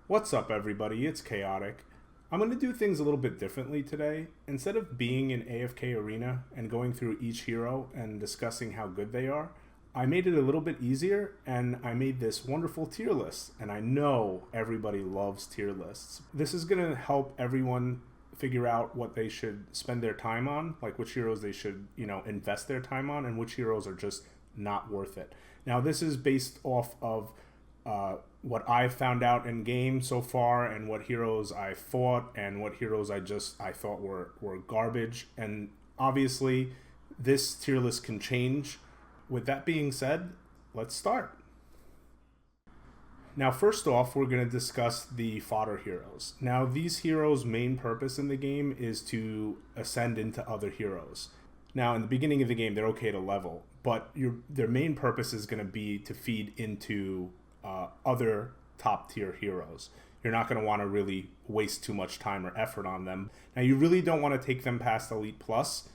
What's up, everybody? It's Chaotic. I'm going to do things a little bit differently today. Instead of being in AFK Arena and going through each hero and discussing how good they are, I made it a little bit easier and I made this wonderful tier list. And I know everybody loves tier lists. This is going to help everyone figure out what they should spend their time on, like which heroes they should, invest their time on, and which heroes are just not worth it. Now, this is based off of what I've found out in game so far, and what heroes I fought, and what heroes I thought were garbage. And obviously, this tier list can change. With that being said, let's start. Now, first off, we're going to discuss the Fodder Heroes. Now, these heroes' main purpose in the game is to ascend into other heroes. Now, in the beginning of the game, they're okay to level, but their main purpose is going to be to feed into other top tier heroes. You're not going to want to really waste too much time or effort on them. Now, you really don't want to take them past Elite Plus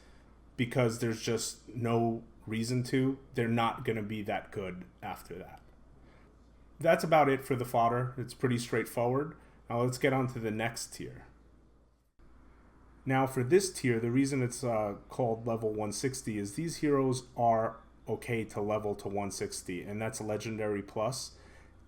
because there's just no reason to. They're not going to be that good after that. That's about it for the fodder. It's pretty straightforward. Now let's get on to the next tier. Now for this tier, the reason it's called level 160 is these heroes are okay to level to 160, and that's Legendary Plus.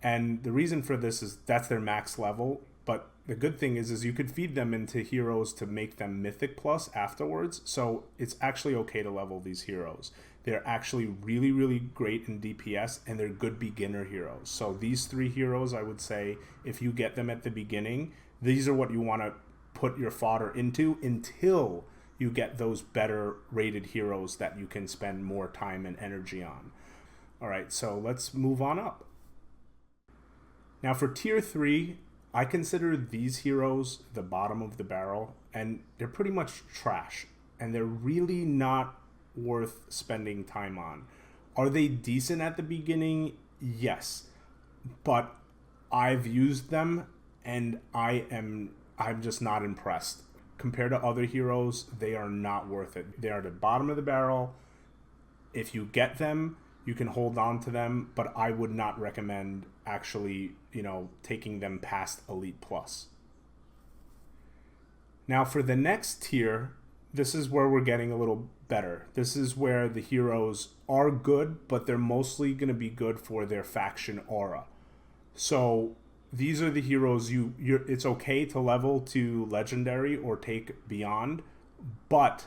And the reason for this is that's their max level, but the good thing is you could feed them into heroes to make them Mythic Plus afterwards, so it's actually okay to level these heroes. They're actually really, really great in DPS, and they're good beginner heroes. So these three heroes, I would say, if you get them at the beginning, these are what you want to put your fodder into until you get those better rated heroes that you can spend more time and energy on. All right, so let's move on up. Now for tier 3, I consider these heroes the bottom of the barrel, and they're pretty much trash, and they're really not worth spending time on. Are they decent at the beginning? Yes, but I've used them and I'm just not impressed. Compared to other heroes, they are not worth it. They are the bottom of the barrel. If you get them, you can hold on to them, but I would not recommend actually, taking them past Elite Plus. Now for the next tier, this is where we're getting a little better. This is where the heroes are good, but they're mostly going to be good for their faction aura. So these are the heroes it's okay to level to legendary or take beyond, but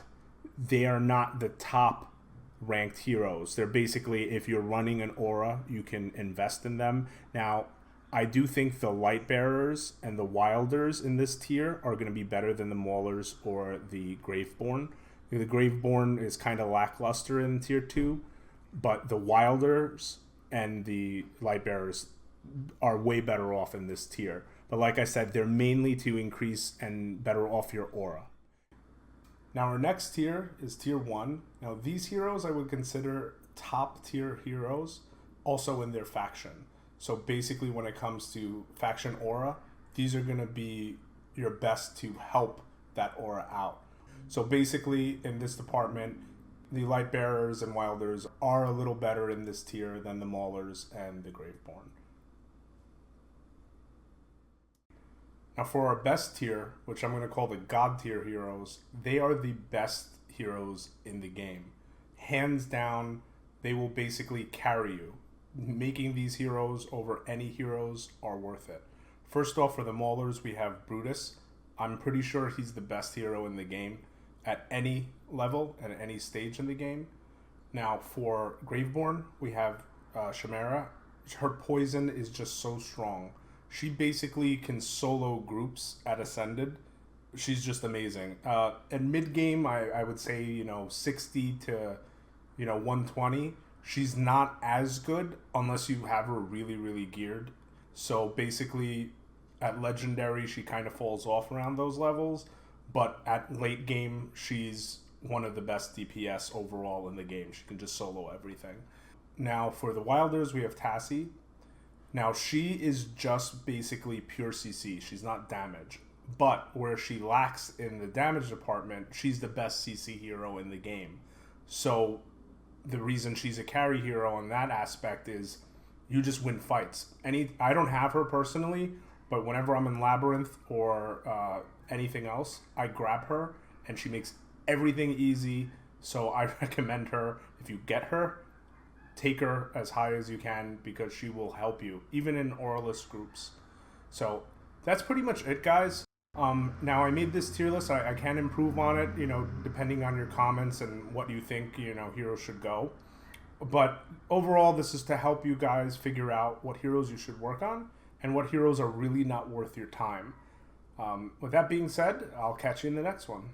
they are not the top ranked heroes. They're basically, if you're running an aura, you can invest in them. Now, I do think the Light Bearers and the Wilders in this tier are going to be better than the Maulers or the Graveborn. The Graveborn is kind of lackluster in tier 2, but the Wilders and the Light Bearers are way better off in this tier. But like I said, they're mainly to increase and better off your aura. Now our next tier is tier 1. Now these heroes I would consider top tier heroes also in their faction. So basically when it comes to faction aura, these are going to be your best to help that aura out. So basically in this department, the Light Bearers and Wilders are a little better in this tier than the Maulers and the Graveborn. Now for our best tier, which I'm going to call the God tier heroes, they are the best heroes in the game. Hands down, they will basically carry you. Making these heroes over any heroes are worth it. First off, for the Maulers, we have Brutus. I'm pretty sure he's the best hero in the game at any level and at any stage in the game. Now for Graveborn, we have Shannara. Her poison is just so strong. She basically can solo groups at Ascended. She's just amazing. At mid-game, I would say, 60 to, 120. She's not as good unless you have her really, really geared. So basically, at Legendary, she kind of falls off around those levels. But at late game, she's one of the best DPS overall in the game. She can just solo everything. Now, for the Wilders, we have Tassie. Now, she is just basically pure CC. She's not damage. But where she lacks in the damage department, she's the best CC hero in the game. So the reason she's a carry hero in that aspect is you just win fights. I don't have her personally, but whenever I'm in Labyrinth or anything else, I grab her and she makes everything easy. So I recommend her. If you get her, take her as high as you can because she will help you, even in Auralist groups. So that's pretty much it, guys. Now I made this tier list. I can improve on it, depending on your comments and what you think, heroes should go. But overall, this is to help you guys figure out what heroes you should work on and what heroes are really not worth your time. With that being said, I'll catch you in the next one.